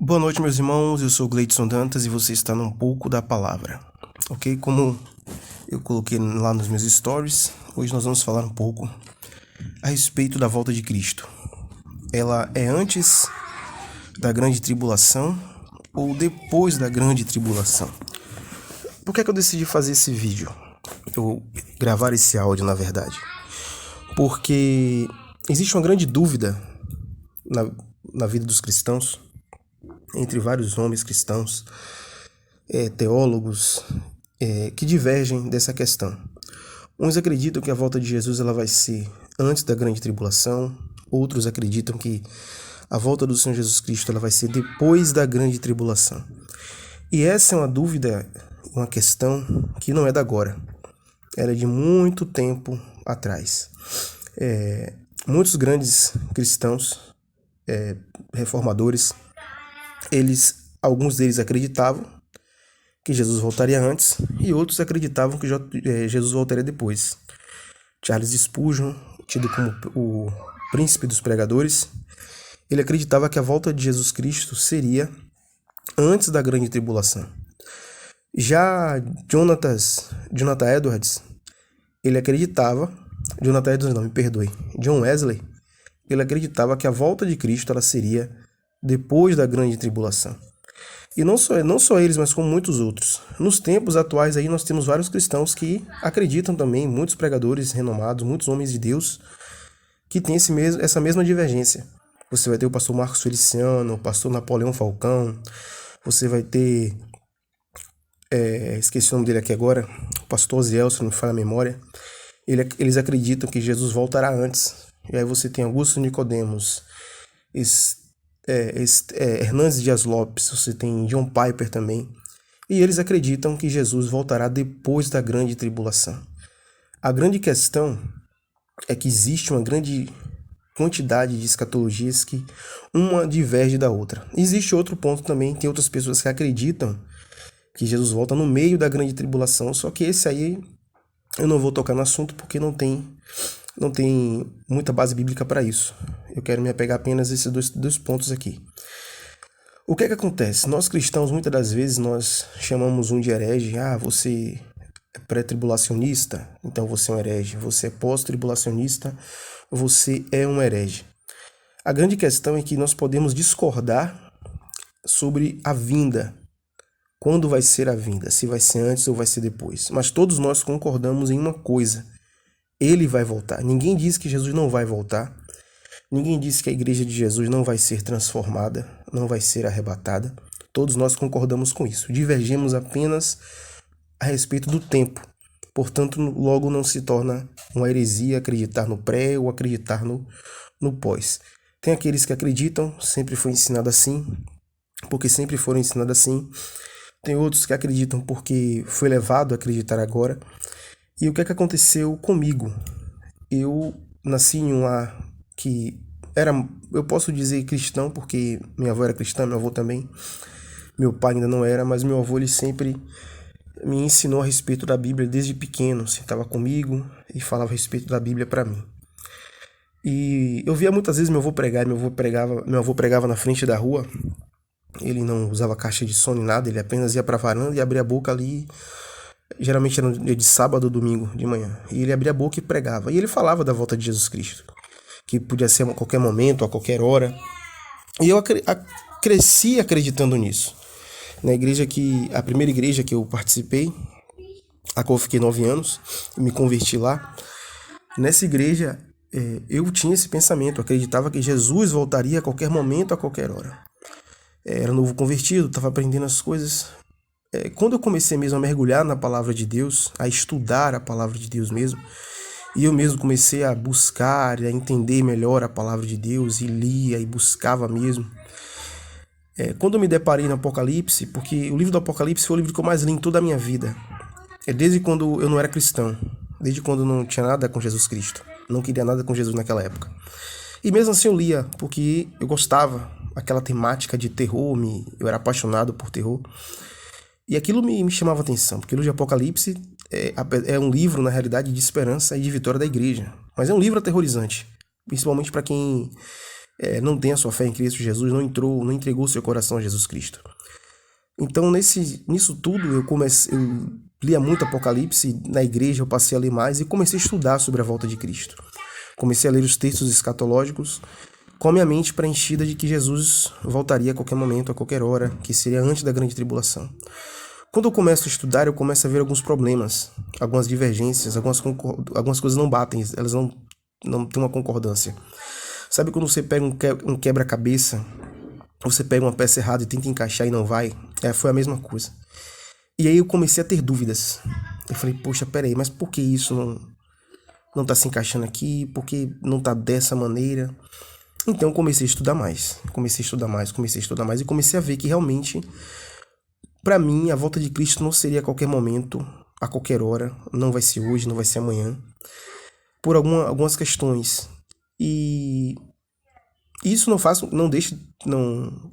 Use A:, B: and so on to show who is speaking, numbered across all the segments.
A: Boa noite, meus irmãos. Eu sou Gleidson Dantas e você está num pouco da palavra. Ok? Como eu coloquei lá nos meus stories, hoje nós vamos falar um pouco a respeito da volta de Cristo. Ela é antes da grande tribulação ou depois da grande tribulação? Por que eu decidi fazer esse vídeo? Eu gravar esse áudio, na verdade. Porque existe uma grande dúvida na vida dos cristãos, entre vários homens cristãos, teólogos, que divergem dessa questão. Uns acreditam que a volta de Jesus ela vai ser antes da grande tribulação, outros acreditam que a volta do Senhor Jesus Cristo ela vai ser depois da grande tribulação. E essa é uma dúvida, uma questão que não é da agora. Ela é de muito tempo atrás. Muitos grandes cristãos, reformadores, alguns deles acreditavam que Jesus voltaria antes e outros acreditavam que Jesus voltaria depois. Charles Spurgeon, tido como o príncipe dos pregadores, ele acreditava que a volta de Jesus Cristo seria antes da grande tribulação. Já Jonathan Edwards, ele acreditava, John Wesley, ele acreditava que a volta de Cristo ela seria depois da grande tribulação. E não só eles, mas como muitos outros. Nos tempos atuais aí nós temos vários cristãos que acreditam também, muitos pregadores renomados, muitos homens de Deus, que têm essa mesma divergência. Você vai ter o pastor Marcos Feliciano, o pastor Napoleão Falcão, você vai ter, esqueci o nome dele aqui agora, o pastor Oziel, se não me falha a memória. Eles acreditam que Jesus voltará antes. E aí você tem Augusto Nicodemos, Hernandes Dias Lopes, você tem John Piper também, e eles acreditam que Jesus voltará depois da grande tribulação. A grande questão é que existe uma grande quantidade de escatologias que uma diverge da outra. Existe outro ponto também, tem outras pessoas que acreditam que Jesus volta no meio da grande tribulação, só que esse aí eu não vou tocar no assunto porque não tem muita base bíblica para isso. Eu quero me apegar apenas a esses dois pontos aqui. O que acontece? Nós cristãos, muitas das vezes, nós chamamos um de herege. Você é pré-tribulacionista, então você é um herege. Você é pós-tribulacionista, você é um herege. A grande questão é que nós podemos discordar sobre a vinda. Quando vai ser a vinda? Se vai ser antes ou vai ser depois. Mas todos nós concordamos em uma coisa. Ele vai voltar. Ninguém diz que Jesus não vai voltar. Ninguém diz que a igreja de Jesus não vai ser transformada, não vai ser arrebatada. Todos nós concordamos com isso. Divergimos apenas a respeito do tempo. Portanto, logo não se torna uma heresia acreditar no pré ou acreditar no pós. Tem aqueles que acreditam, sempre foi ensinado assim, porque sempre foram ensinados assim. Tem outros que acreditam porque foi levado a acreditar agora. E o que aconteceu comigo? Eu nasci em um lar que era, eu posso dizer cristão, porque minha avó era cristã, meu avô também. Meu pai ainda não era, mas meu avô ele sempre me ensinou a respeito da Bíblia desde pequeno. Sentava comigo e falava a respeito da Bíblia para mim. E eu via muitas vezes meu avô pregar, meu avô pregava na frente da rua. Ele não usava caixa de som nem nada, ele apenas ia para a varanda e abria a boca ali. Geralmente era no dia de sábado ou domingo de manhã. E ele abria a boca e pregava. E ele falava da volta de Jesus Cristo, que podia ser a qualquer momento, a qualquer hora. E eu cresci acreditando nisso. A primeira igreja que eu participei, a qual eu fiquei 9 anos, me converti lá. Nessa igreja, eu tinha esse pensamento, eu acreditava que Jesus voltaria a qualquer momento, a qualquer hora. Era novo convertido, estava aprendendo as coisas. Quando eu comecei mesmo a mergulhar na palavra de Deus, a estudar a palavra de Deus mesmo, e eu mesmo comecei a buscar, a entender melhor a palavra de Deus, e lia e buscava mesmo. Quando eu me deparei no Apocalipse, porque o livro do Apocalipse foi o livro que eu mais li em toda a minha vida. Desde quando eu não era cristão, desde quando eu não tinha nada com Jesus Cristo, não queria nada com Jesus naquela época. E mesmo assim eu lia, porque eu gostava, aquela temática de terror, eu era apaixonado por terror. E aquilo me chamava atenção, porque o livro de Apocalipse é um livro, na realidade, de esperança e de vitória da igreja. Mas é um livro aterrorizante, principalmente para quem não tem a sua fé em Cristo Jesus, não entregou seu coração a Jesus Cristo. Então, nisso tudo, eu lia muito Apocalipse, na igreja eu passei a ler mais e comecei a estudar sobre a volta de Cristo. Comecei a ler os textos escatológicos, com a minha mente preenchida de que Jesus voltaria a qualquer momento, a qualquer hora, que seria antes da grande tribulação. Quando eu começo a estudar, eu começo a ver alguns problemas, algumas divergências, algumas coisas não batem, elas não têm uma concordância. Sabe quando você pega um quebra-cabeça, você pega uma peça errada e tenta encaixar e não vai? Foi a mesma coisa. E aí eu comecei a ter dúvidas. Eu falei, poxa, peraí, mas por que isso não tá se encaixando aqui? Por que não tá dessa maneira? Então eu comecei a estudar mais. Comecei a estudar mais e comecei a ver que realmente, para mim, a volta de Cristo não seria a qualquer momento, a qualquer hora. Não vai ser hoje, não vai ser amanhã. Por algumas questões. E isso não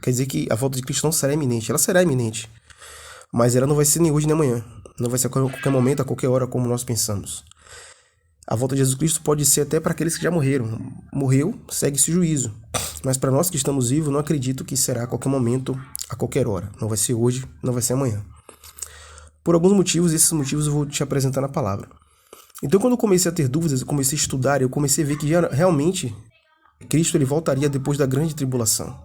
A: quer dizer que a volta de Cristo não será iminente. Ela será iminente. Mas ela não vai ser nem hoje nem amanhã. Não vai ser a qualquer momento, a qualquer hora, como nós pensamos. A volta de Jesus Cristo pode ser até para aqueles que já morreram. Morreu, segue-se juízo. Mas para nós que estamos vivos, não acredito que será a qualquer momento, a qualquer hora. Não vai ser hoje, não vai ser amanhã. Por alguns motivos, esses motivos eu vou te apresentar na palavra. Então, quando eu comecei a ter dúvidas, eu comecei a estudar, eu comecei a ver que realmente Cristo ele voltaria depois da grande tribulação.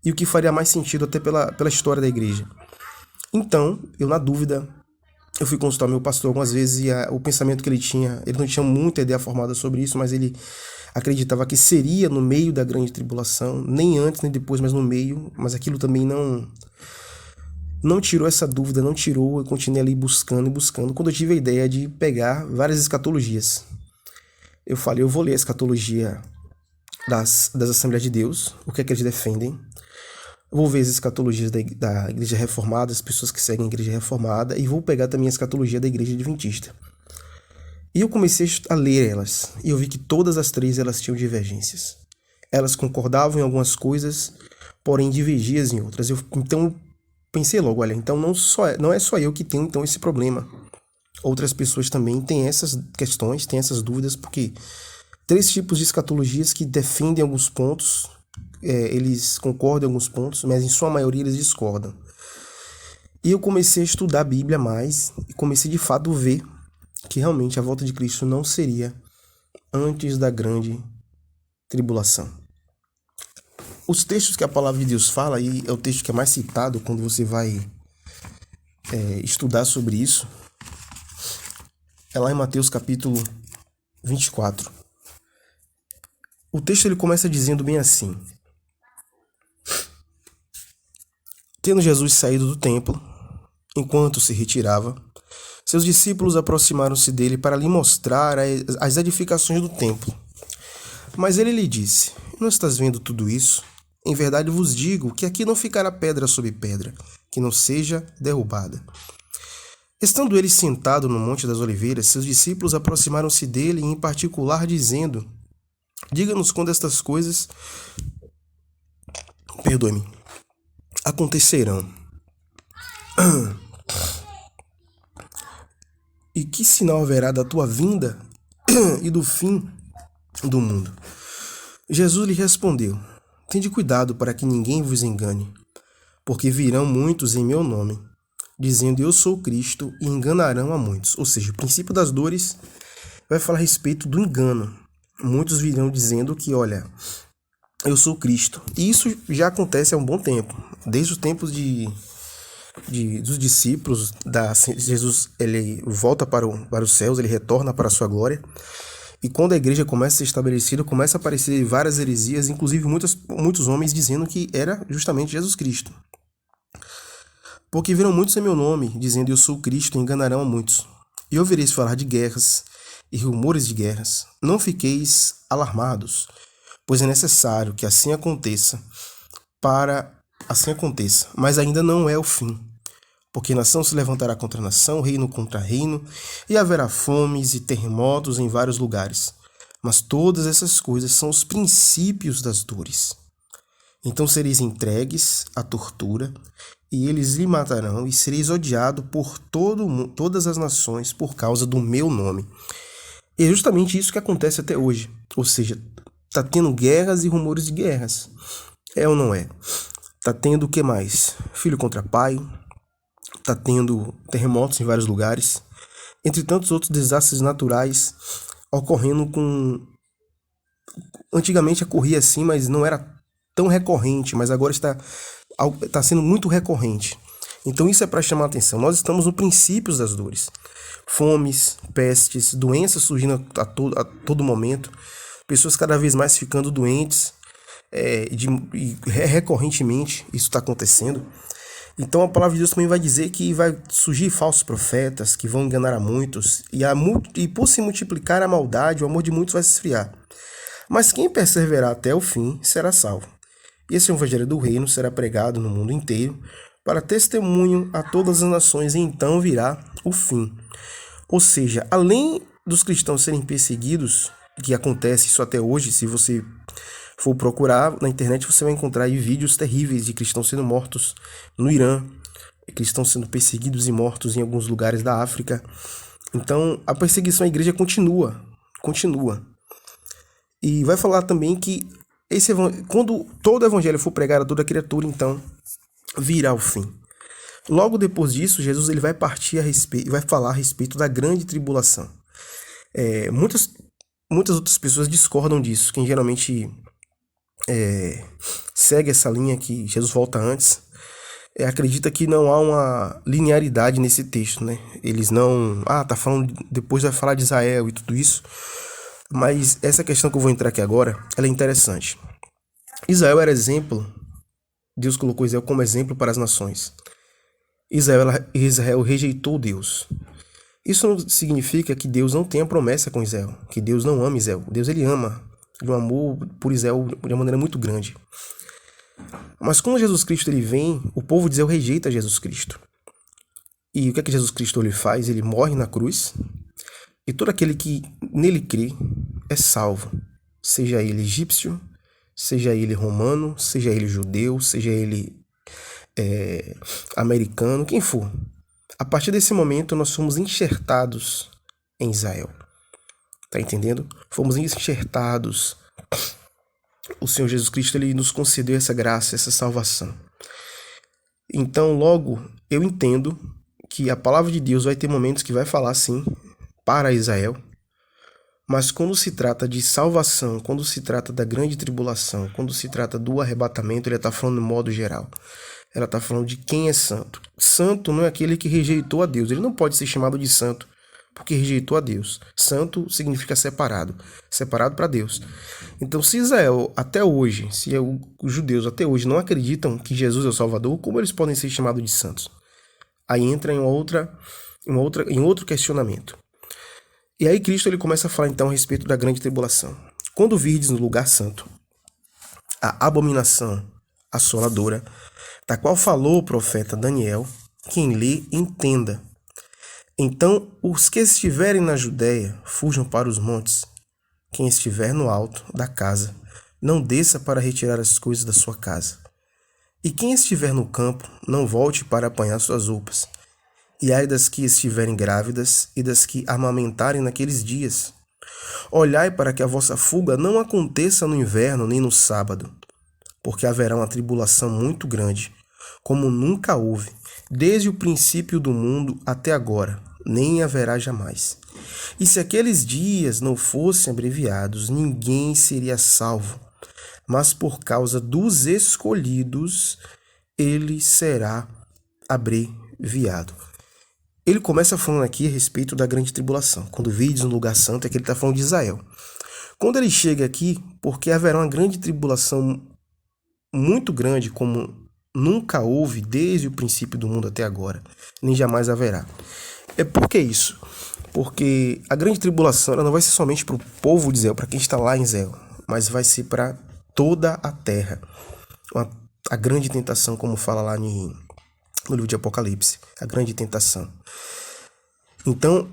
A: E o que faria mais sentido até pela história da igreja. Então, eu na dúvida, eu fui consultar meu pastor algumas vezes e o pensamento que ele não tinha muita ideia formada sobre isso, mas ele acreditava que seria no meio da grande tribulação, nem antes nem depois, mas no meio. Mas aquilo também não tirou essa dúvida, eu continuei ali buscando e buscando, quando eu tive a ideia de pegar várias escatologias. Eu falei, eu vou ler a escatologia das Assembleias de Deus, o que é que eles defendem. Vou ver as escatologias da Igreja Reformada, as pessoas que seguem a Igreja Reformada, e vou pegar também a escatologia da Igreja Adventista. E eu comecei a ler elas, e eu vi que todas as três elas tinham divergências. Elas concordavam em algumas coisas, porém divergiam em outras. Então pensei logo, olha, então não é só eu que tenho então esse problema. Outras pessoas também têm essas questões, têm essas dúvidas, porque três tipos de escatologias que defendem alguns pontos, eles concordam em alguns pontos, mas em sua maioria eles discordam. E eu comecei a estudar a Bíblia mais e comecei de fato a ver que realmente a volta de Cristo não seria antes da grande tribulação. Os textos que a palavra de Deus fala, e é o texto que é mais citado quando você vai estudar sobre isso, é lá em Mateus capítulo 24. O texto ele começa dizendo bem assim: Tendo Jesus saído do templo, enquanto se retirava, seus discípulos aproximaram-se dele para lhe mostrar as edificações do templo. Mas ele lhe disse: Não estás vendo tudo isso? Em verdade vos digo que aqui não ficará pedra sobre pedra, que não seja derrubada. Estando ele sentado no Monte das Oliveiras, seus discípulos aproximaram-se dele, em particular, dizendo: Diga-nos quando estas coisas, acontecerão. E que sinal haverá da tua vinda e do fim do mundo? Jesus lhe respondeu: Tende cuidado para que ninguém vos engane, porque virão muitos em meu nome, dizendo eu sou Cristo, e enganarão a muitos. Ou seja, o princípio das dores vai falar a respeito do engano. Muitos virão dizendo que, olha, eu sou Cristo. E isso já acontece há um bom tempo. Desde os tempos dos discípulos, Jesus ele volta para os céus, ele retorna para a sua glória. E quando a igreja começa a ser estabelecida, começa a aparecer várias heresias, inclusive muitos homens dizendo que era justamente Jesus Cristo. Porque virão muitos em meu nome, dizendo eu sou Cristo, e enganarão a muitos. E ouvireis falar de guerras e rumores de guerras. Não fiqueis alarmados, pois é necessário que assim aconteça, mas ainda não é o fim. Porque nação se levantará contra nação, reino contra reino, e haverá fomes e terremotos em vários lugares. Mas todas essas coisas são os princípios das dores. Então sereis entregues à tortura, e eles lhe matarão, e sereis odiado por todas as nações por causa do meu nome. E é justamente isso que acontece até hoje. Ou seja, Tá tendo guerras e rumores de guerras. É ou não é? Tá tendo o que mais? Filho contra pai. Tá tendo terremotos em vários lugares. Entre tantos outros desastres naturais ocorrendo com... Antigamente ocorria assim, mas não era tão recorrente, mas agora está sendo muito recorrente. Então isso é para chamar a atenção. Nós estamos no princípio das dores. Fomes, pestes, doenças surgindo a todo momento, pessoas cada vez mais ficando doentes, recorrentemente isso está acontecendo. Então a palavra de Deus também vai dizer que vai surgir falsos profetas que vão enganar a muitos, e por se multiplicar a maldade, o amor de muitos vai se esfriar. Mas quem perseverar até o fim será salvo. Esse evangelho do reino será pregado no mundo inteiro para testemunho a todas as nações, e então virá o fim. Ou seja, além dos cristãos serem perseguidos, que acontece isso até hoje, se você for procurar na internet, você vai encontrar aí vídeos terríveis de cristãos sendo mortos no Irã, cristãos sendo perseguidos e mortos em alguns lugares da África. Então, a perseguição à igreja continua. E vai falar também que quando todo evangelho for pregado a toda criatura, então virá o fim. Logo depois disso, Jesus ele vai vai falar a respeito da grande tribulação. Muitas outras pessoas discordam disso. Quem geralmente segue essa linha que Jesus volta antes, acredita que não há uma linearidade nesse texto, né? Eles não... tá falando... Depois vai falar de Israel e tudo isso. Mas essa questão que eu vou entrar aqui agora, ela é interessante. Israel era exemplo. Deus colocou Israel como exemplo para as nações. Israel rejeitou Deus. Isso não significa que Deus não tenha promessa com Israel, que Deus não ama Israel. Deus ele ama, ele tem um amor por Israel de uma maneira muito grande. Mas quando Jesus Cristo ele vem, o povo de Israel rejeita Jesus Cristo. E o que é que Jesus Cristo ele faz? Ele morre na cruz, e todo aquele que nele crê é salvo. Seja ele egípcio, seja ele romano, seja ele judeu, seja ele americano, quem for. A partir desse momento, nós fomos enxertados em Israel. Tá entendendo? Fomos enxertados. O Senhor Jesus Cristo ele nos concedeu essa graça, essa salvação. Então, logo, eu entendo que a palavra de Deus vai ter momentos que vai falar, sim, para Israel. Mas quando se trata de salvação, quando se trata da grande tribulação, quando se trata do arrebatamento, ele está falando de modo geral. Ela está falando de quem é santo. Santo não é aquele que rejeitou a Deus. Ele não pode ser chamado de santo porque rejeitou a Deus. Santo significa separado. Separado para Deus. Então, se Israel até hoje, se os judeus até hoje não acreditam que Jesus é o Salvador, como eles podem ser chamados de santos? Aí entra em outro questionamento. E aí Cristo ele começa a falar então a respeito da grande tribulação. Quando virdes no lugar santo a abominação assoladora, da qual falou o profeta Daniel, quem lê, entenda. Então, os que estiverem na Judéia, fujam para os montes. Quem estiver no alto da casa, não desça para retirar as coisas da sua casa. E quem estiver no campo, não volte para apanhar suas roupas. E ai das que estiverem grávidas e das que amamentarem naqueles dias. Olhai para que a vossa fuga não aconteça no inverno nem no sábado, porque haverá uma tribulação muito grande, como nunca houve, desde o princípio do mundo até agora, nem haverá jamais. E se aqueles dias não fossem abreviados, ninguém seria salvo, mas por causa dos escolhidos, ele será abreviado. Ele começa falando aqui a respeito da grande tribulação. Quando virdes no lugar santo, é que ele está falando de Israel. Quando ele chega aqui, porque haverá uma grande tribulação muito grande, como nunca houve desde o princípio do mundo até agora, nem jamais haverá. Por que isso? Porque a grande tribulação ela não vai ser somente para o povo de Israel, para quem está lá em Israel, mas vai ser para toda a terra. A grande tentação, como fala lá no livro de Apocalipse, a grande tentação. Então,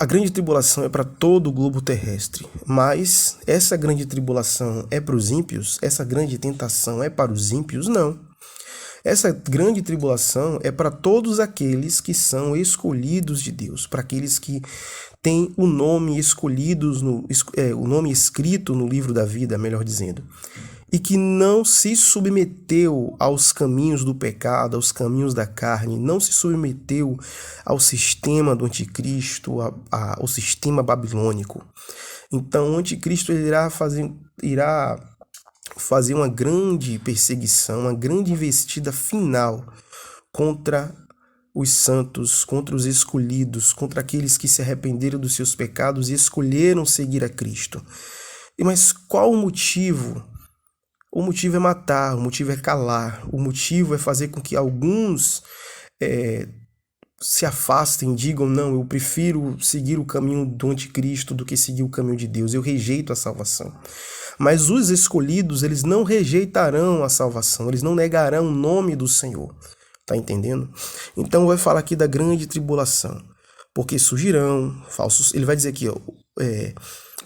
A: a grande tribulação é para todo o globo terrestre, mas essa grande tribulação é para os ímpios? Essa grande tentação é para os ímpios? Não. Essa grande tribulação é para todos aqueles que são escolhidos de Deus, para aqueles que tem o nome o nome escrito no livro da vida, melhor dizendo, e que não se submeteu aos caminhos do pecado, aos caminhos da carne, não se submeteu ao sistema do anticristo, ao sistema babilônico. Então o anticristo ele irá fazer uma grande perseguição, uma grande investida final contra os santos, contra os escolhidos, contra aqueles que se arrependeram dos seus pecados e escolheram seguir a Cristo. Mas qual o motivo? O motivo é matar, o motivo é calar, o motivo é fazer com que alguns se afastem, digam, não, eu prefiro seguir o caminho do anticristo do que seguir o caminho de Deus, eu rejeito a salvação. Mas os escolhidos, eles não rejeitarão a salvação, eles não negarão o nome do Senhor. Tá entendendo? Então vai falar aqui da grande tribulação, porque surgirão falsos. Ele vai dizer aqui, ó,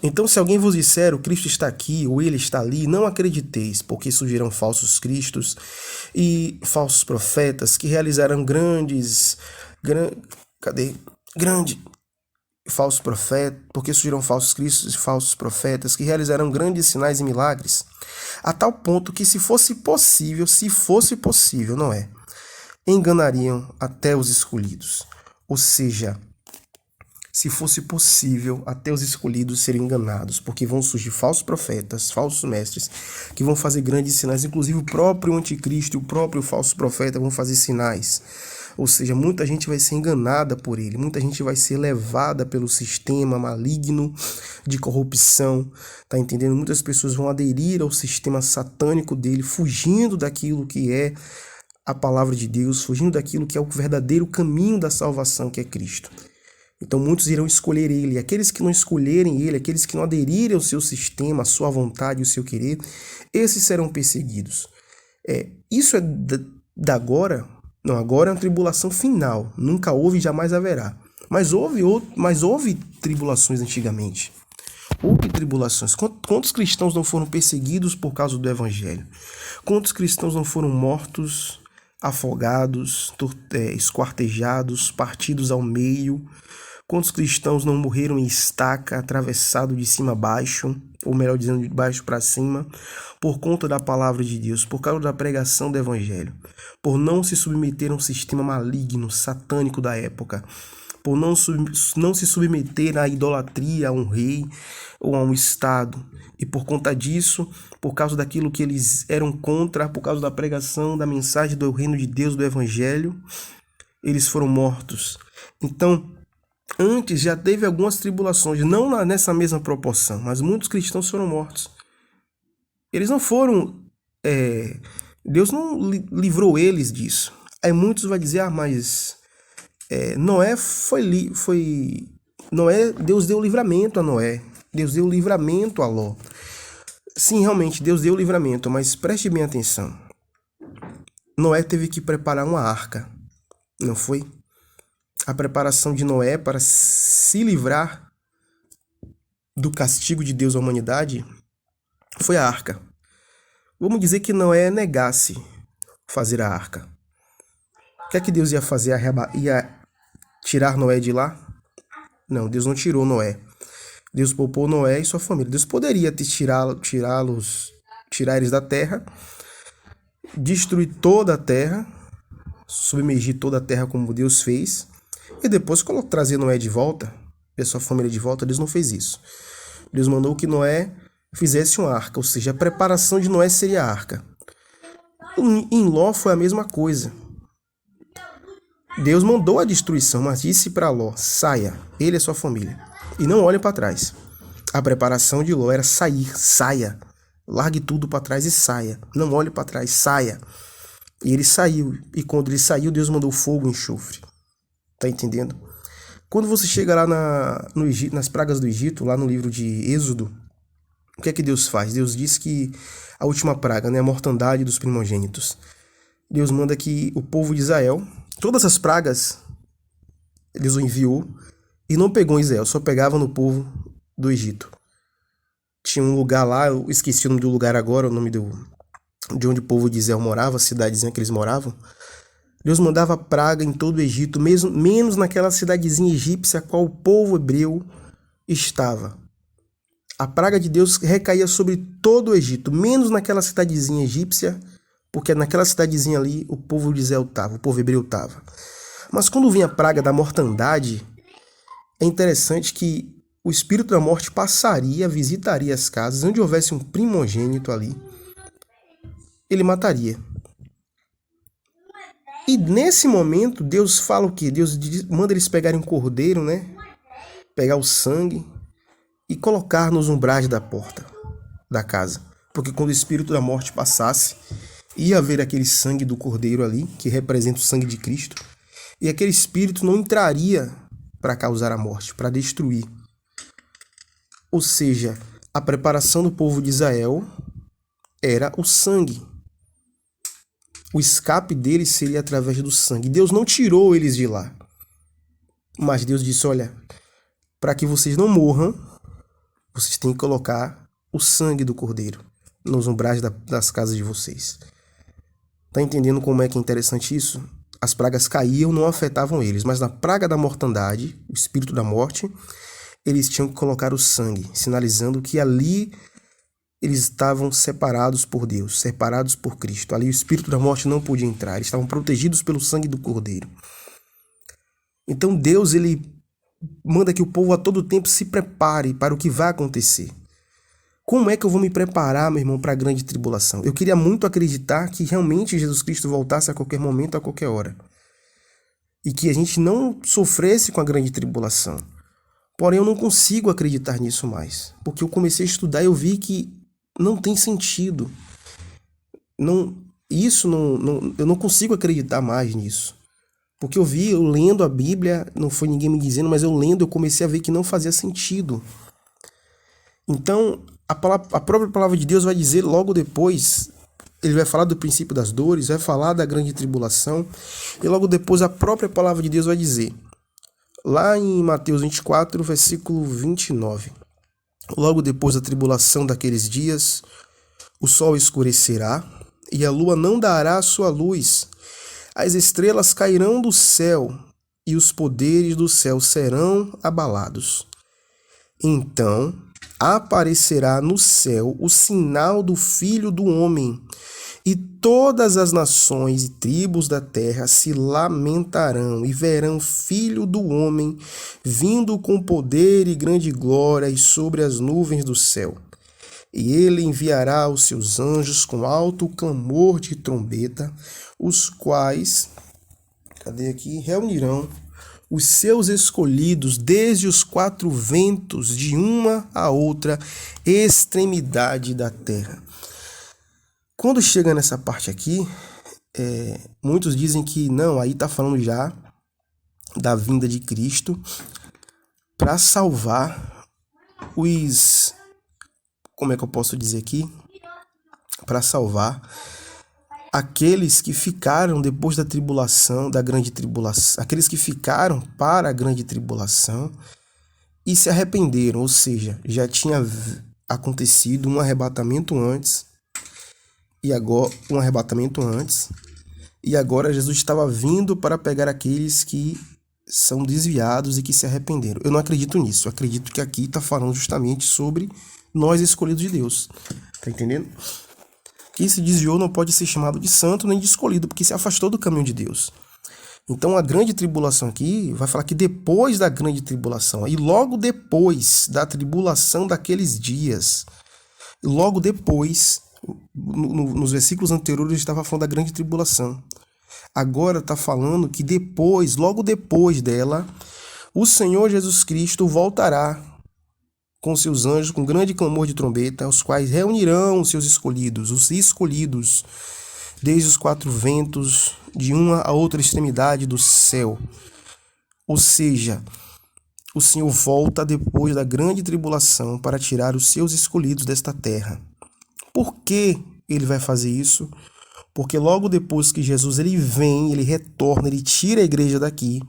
A: então se alguém vos disser o Cristo está aqui ou ele está ali, não acrediteis, porque surgirão falsos cristos e falsos profetas que realizarão falsos profetas, porque surgirão falsos cristos e falsos profetas que realizarão grandes sinais e milagres, a tal ponto que se fosse possível, não é? Enganariam até os escolhidos. Ou seja, se fosse possível, até os escolhidos seriam enganados, porque vão surgir falsos profetas, falsos mestres, que vão fazer grandes sinais, inclusive o próprio anticristo e o próprio falso profeta vão fazer sinais. Ou seja, muita gente vai ser enganada por ele, muita gente vai ser levada pelo sistema maligno de corrupção, tá entendendo? Muitas pessoas vão aderir ao sistema satânico dele, fugindo daquilo que é a palavra de Deus, fugindo daquilo que é o verdadeiro caminho da salvação, que é Cristo. Então muitos irão escolher ele. Aqueles que não escolherem ele, aqueles que não aderirem ao seu sistema, à sua vontade, ao seu querer, esses serão perseguidos. Isso é da agora? Não, agora é uma tribulação final. Nunca houve e jamais haverá. Mas houve tribulações antigamente. Houve tribulações. Quantos cristãos não foram perseguidos por causa do evangelho? Quantos cristãos não foram mortos, afogados, esquartejados, partidos ao meio? Quantos cristãos não morreram em estaca, atravessado de cima a baixo, ou melhor dizendo, de baixo para cima, por conta da palavra de Deus, por causa da pregação do evangelho, por não se submeter a um sistema maligno, satânico da época, por não se submeter à idolatria, a um rei ou a um estado, e por conta disso, por causa daquilo que eles eram contra, por causa da pregação da mensagem do reino de Deus, do evangelho, eles foram mortos. Então, antes já teve algumas tribulações, não nessa mesma proporção, mas muitos cristãos foram mortos. Eles não foram... Deus não livrou eles disso. Aí muitos vão dizer, mas Noé Noé, Deus deu livramento a Noé. Deus deu livramento a Ló. Sim, realmente, Deus deu livramento, mas preste bem atenção. Noé teve que preparar uma arca, não foi? A preparação de Noé para se livrar do castigo de Deus à humanidade foi a arca. Vamos dizer que Noé negasse fazer a arca. O que é que Deus ia fazer? Ia tirar Noé de lá? Não, Deus não tirou Noé. Deus poupou Noé e sua família. Deus poderia tirar eles da terra, destruir toda a terra, submergir toda a terra como Deus fez, e depois trazer Noé de volta, e a sua família de volta. Deus não fez isso. Deus mandou que Noé fizesse uma arca, ou seja, a preparação de Noé seria a arca. Em Ló foi a mesma coisa. Deus mandou a destruição, mas disse para Ló, saia, ele e sua família, e não olhe para trás. A preparação de Ló era saia, largue tudo para trás e saia, não olhe para trás, saia. E ele saiu, e quando ele saiu, Deus mandou fogo e enxofre. Tá entendendo? Quando você chega lá no Egito, nas pragas do Egito, lá no livro de Êxodo, o que é que Deus faz? Deus diz que a última praga, né, a mortandade dos primogênitos. Deus manda que o povo de Israel, todas as pragas, Deus o enviou e não pegou em Israel, só pegava no povo do Egito. Tinha um lugar lá, eu esqueci o nome do lugar agora, o nome de onde o povo de Israel morava, a cidadezinha que eles moravam. Deus mandava praga em todo o Egito, mesmo menos naquela cidadezinha egípcia a qual o povo hebreu estava. A praga de Deus recaía sobre todo o Egito, menos naquela cidadezinha egípcia, porque naquela cidadezinha ali o povo de Israel estava, o povo hebreu estava. Mas quando vinha a praga da mortandade, é interessante que o espírito da morte passaria, visitaria as casas, onde houvesse um primogênito ali, ele mataria. E nesse momento, Deus fala o quê? Deus manda eles pegarem um cordeiro, né? Pegar o sangue e colocar nos umbrais da porta da casa. Porque quando o espírito da morte passasse, ia haver aquele sangue do cordeiro ali, que representa o sangue de Cristo, e aquele espírito não entraria para causar a morte, para destruir. Ou seja, a preparação do povo de Israel era o sangue. O escape deles seria através do sangue. Deus não tirou eles de lá. Mas Deus disse, olha, para que vocês não morram, vocês têm que colocar o sangue do cordeiro nos umbrais das casas de vocês. Tá entendendo como é que é interessante isso? As pragas caíam, não afetavam eles, mas na praga da mortandade, o espírito da morte, eles tinham que colocar o sangue, sinalizando que ali eles estavam separados por Deus, separados por Cristo. Ali o espírito da morte não podia entrar, eles estavam protegidos pelo sangue do cordeiro. Então Deus, ele manda que o povo a todo tempo se prepare para o que vai acontecer. Como é que eu vou me preparar, meu irmão, para a grande tribulação? Eu queria muito acreditar que realmente Jesus Cristo voltasse a qualquer momento, a qualquer hora. E que a gente não sofresse com a grande tribulação. Porém, eu não consigo acreditar nisso mais. Porque eu comecei a estudar e eu vi que não tem sentido. Eu não consigo acreditar mais nisso. Porque eu lendo a Bíblia, não foi ninguém me dizendo, mas eu lendo, eu comecei a ver que não fazia sentido. Então, a própria palavra de Deus vai dizer logo depois, ele vai falar do princípio das dores, vai falar da grande tribulação, e logo depois a própria palavra de Deus vai dizer, lá em Mateus 24, versículo 29, logo depois da tribulação daqueles dias, o sol escurecerá, e a lua não dará a sua luz, as estrelas cairão do céu, e os poderes do céu serão abalados. Então aparecerá no céu o sinal do Filho do Homem, e todas as nações e tribos da terra se lamentarão e verão o Filho do Homem vindo com poder e grande glória e sobre as nuvens do céu. E ele enviará os seus anjos com alto clamor de trombeta, os quais, reunirão os seus escolhidos desde os quatro ventos, de uma a outra extremidade da terra. Quando chega nessa parte aqui, muitos dizem que não, aí está falando já da vinda de Cristo para salvar os... Como é que eu posso dizer aqui? Para salvar aqueles que ficaram depois da tribulação, da grande tribulação, aqueles que ficaram para a grande tribulação e se arrependeram, ou seja, já tinha acontecido um arrebatamento antes, e agora Jesus estava vindo para pegar aqueles que são desviados e que se arrependeram. Eu não acredito nisso, eu acredito que aqui está falando justamente sobre nós escolhidos de Deus, tá entendendo? Quem se desviou não pode ser chamado de santo nem de escolhido, porque se afastou do caminho de Deus. Então a grande tribulação aqui vai falar que depois da grande tribulação, e logo depois da tribulação daqueles dias, logo depois, nos versículos anteriores estava falando da grande tribulação. Agora está falando que depois, logo depois dela, o Senhor Jesus Cristo voltará com seus anjos, com grande clamor de trombeta, os quais reunirão os escolhidos, desde os quatro ventos, de uma a outra extremidade do céu. Ou seja, o Senhor volta depois da grande tribulação para tirar os seus escolhidos desta terra. Por que ele vai fazer isso? Porque logo depois que Jesus ele vem, ele retorna, ele tira a igreja daqui,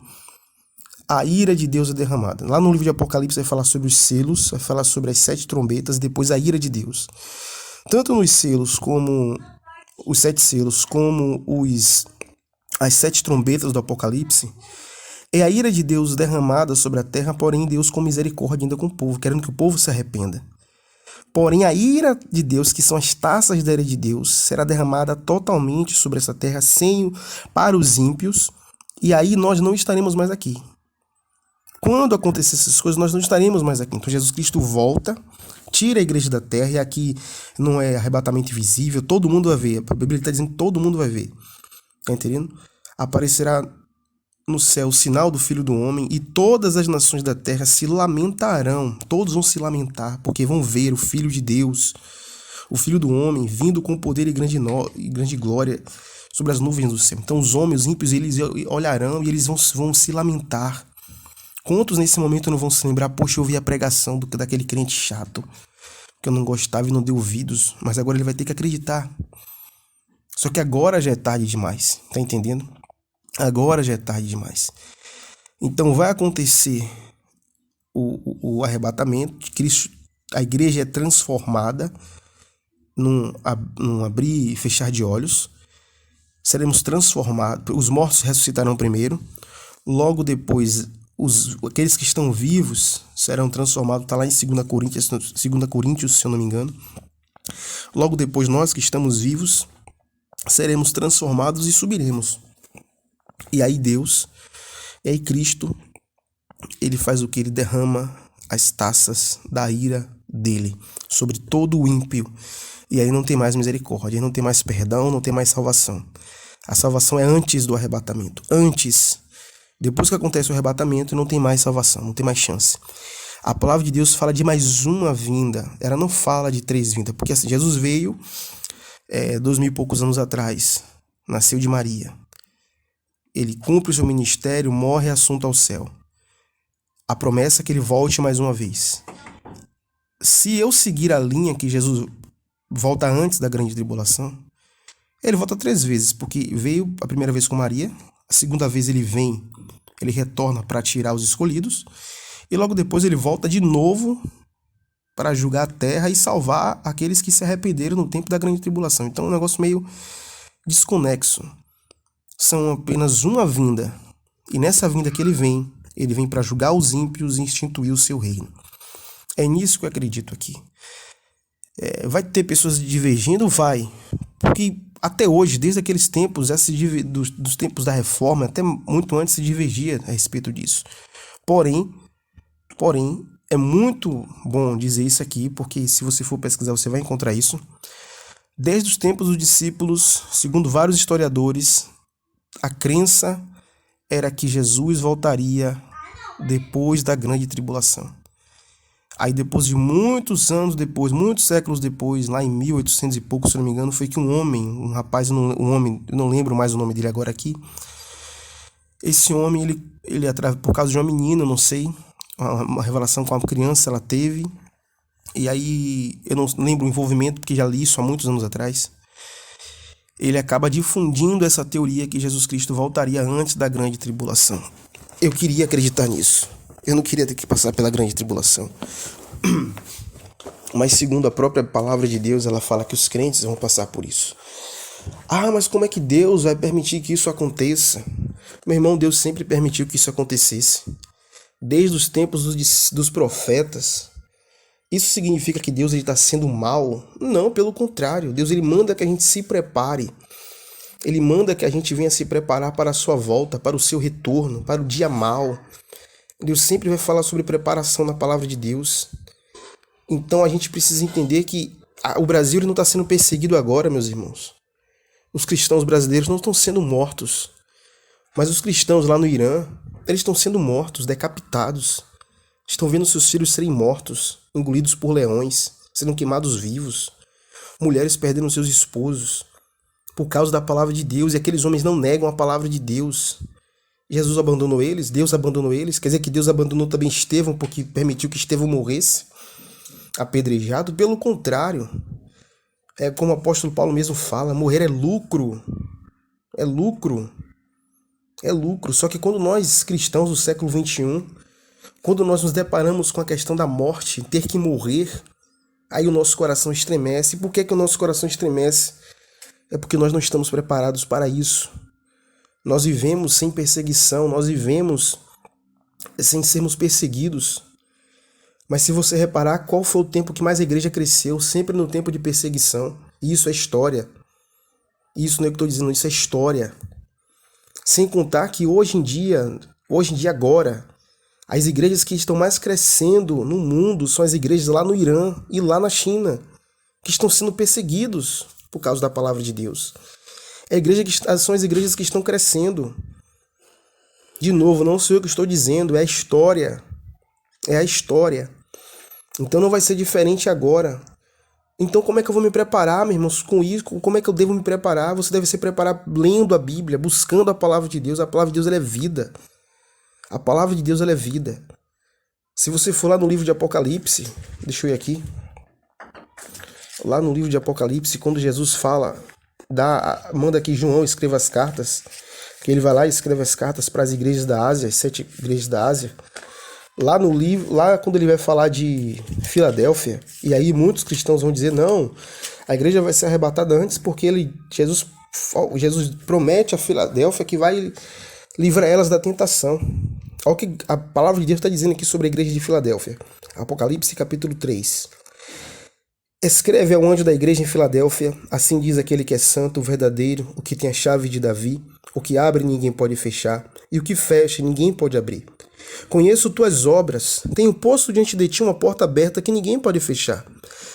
A: a ira de Deus é derramada. Lá no livro de Apocalipse vai falar sobre os selos, vai falar sobre as 7 trombetas, e depois a ira de Deus. Tanto nos selos, como os 7 selos, como as 7 trombetas do Apocalipse, é a ira de Deus derramada sobre a terra, porém Deus com misericórdia ainda com o povo, querendo que o povo se arrependa. Porém a ira de Deus, que são as taças da ira de Deus, será derramada totalmente sobre essa terra, sem para os ímpios, e aí nós não estaremos mais aqui. Quando acontecer essas coisas, nós não estaremos mais aqui. Então Jesus Cristo volta, tira a igreja da terra, e aqui não é arrebatamento invisível, todo mundo vai ver. A Bíblia está dizendo que todo mundo vai ver. Tá entendendo? Aparecerá no céu o sinal do Filho do Homem, e todas as nações da terra se lamentarão. Todos vão se lamentar, porque vão ver o Filho de Deus, o Filho do Homem, vindo com poder e grande glória sobre as nuvens do céu. Então os homens, os ímpios, eles olharão e eles vão se lamentar. Quantos nesse momento não vão se lembrar? Poxa, eu ouvi a pregação daquele crente chato, que eu não gostava e não dei ouvidos, mas agora ele vai ter que acreditar. Só que agora já é tarde demais, tá entendendo? Agora já é tarde demais. Então vai acontecer o arrebatamento, a igreja é transformada num abrir e fechar de olhos. Seremos transformados, os mortos ressuscitarão primeiro, logo depois aqueles que estão vivos serão transformados, está lá em 2 Coríntios, se eu não me engano. Logo depois nós que estamos vivos seremos transformados e subiremos. E aí Cristo, ele faz o que? Ele derrama as taças da ira dele sobre todo o ímpio. E aí não tem mais misericórdia, aí não tem mais perdão, não tem mais salvação. A salvação é antes do arrebatamento. Depois que acontece o arrebatamento, não tem mais salvação, não tem mais chance. A palavra de Deus fala de mais uma vinda. Ela não fala de 3 vindas, porque assim, Jesus veio 2000 e poucos anos atrás, nasceu de Maria. Ele cumpre o seu ministério, morre e assunto ao céu. A promessa é que ele volte mais uma vez. Se eu seguir a linha que Jesus volta antes da grande tribulação, ele volta 3 vezes, porque veio a primeira vez com Maria, a segunda vez ele retorna para tirar os escolhidos, e logo depois ele volta de novo para julgar a terra e salvar aqueles que se arrependeram no tempo da grande tribulação. Então é um negócio meio desconexo. São apenas uma vinda, e nessa vinda que ele vem para julgar os ímpios e instituir o seu reino. É nisso que eu acredito aqui. Vai ter pessoas divergindo? Vai. Porque até hoje, desde aqueles tempos, dos tempos da reforma, até muito antes se divergia a respeito disso. Porém, é muito bom dizer isso aqui, porque se você for pesquisar, você vai encontrar isso. Desde os tempos dos discípulos, segundo vários historiadores, a crença era que Jesus voltaria depois da grande tribulação. Aí depois de muitos anos depois, muitos séculos depois, lá em 1800 e pouco, se não me engano, foi que um rapaz, eu não lembro mais o nome dele agora aqui. Esse homem, ele por causa de uma menina, não sei, uma revelação com uma criança ela teve. E aí, eu não lembro o envolvimento, porque já li isso há muitos anos atrás. Ele acaba difundindo essa teoria que Jesus Cristo voltaria antes da grande tribulação. Eu queria acreditar nisso. Eu não queria ter que passar pela grande tribulação. Mas segundo a própria palavra de Deus, ela fala que os crentes vão passar por isso. Mas como é que Deus vai permitir que isso aconteça? Meu irmão, Deus sempre permitiu que isso acontecesse. Desde os tempos dos profetas. Isso significa que Deus está sendo mal? Não, pelo contrário. Deus ele manda que a gente se prepare. Ele manda que a gente venha se preparar para a sua volta, para o seu retorno, para o dia mau. Deus sempre vai falar sobre preparação na palavra de Deus. Então a gente precisa entender que o Brasil não está sendo perseguido agora, meus irmãos. Os cristãos brasileiros não estão sendo mortos. Mas os cristãos lá no Irã, eles estão sendo mortos, decapitados. Estão vendo seus filhos serem mortos, engolidos por leões, sendo queimados vivos. Mulheres perdendo seus esposos por causa da palavra de Deus. E aqueles homens não negam a palavra de Deus. Jesus abandonou eles, Deus abandonou eles. Quer dizer que Deus abandonou também Estevão porque permitiu que Estevão morresse apedrejado? Pelo contrário. É como o apóstolo Paulo mesmo fala, morrer é lucro. É lucro. É lucro. Só que quando nós, cristãos do século XXI, quando nós nos deparamos com a questão da morte, ter que morrer, aí o nosso coração estremece. E por que o nosso coração estremece? É porque nós não estamos preparados para isso. Nós vivemos sem perseguição, nós vivemos sem sermos perseguidos. Mas se você reparar, qual foi o tempo que mais a igreja cresceu? Sempre no tempo de perseguição. E isso é história. Isso não é o que eu estou dizendo, isso é história. Sem contar que hoje em dia agora, as igrejas que estão mais crescendo no mundo são as igrejas lá no Irã e lá na China, que estão sendo perseguidos por causa da palavra de Deus. São as igrejas que estão crescendo. De novo, não sou eu que estou dizendo, é a história. É a história. Então não vai ser diferente agora. Então como é que eu vou me preparar, meus irmãos, com isso? Como é que eu devo me preparar? Você deve se preparar lendo a Bíblia, buscando a palavra de Deus. A palavra de Deus ela é vida. A palavra de Deus ela é vida. Se você for lá no livro de Apocalipse, deixa eu ir aqui. Lá no livro de Apocalipse, quando Jesus fala, manda que João escreva as cartas, que ele vai lá e escreve as cartas para as igrejas da Ásia, as 7 igrejas da Ásia. Lá no livro, lá quando ele vai falar de Filadélfia, e aí muitos cristãos vão dizer, não, a igreja vai ser arrebatada antes porque Jesus promete a Filadélfia que vai livrar elas da tentação. Olha o que a palavra de Deus está dizendo aqui sobre a igreja de Filadélfia. Apocalipse capítulo 3. Escreve ao anjo da igreja em Filadélfia, assim diz aquele que é santo, o verdadeiro, o que tem a chave de Davi, o que abre ninguém pode fechar, e o que fecha ninguém pode abrir. Conheço tuas obras, tenho posto diante de ti uma porta aberta que ninguém pode fechar.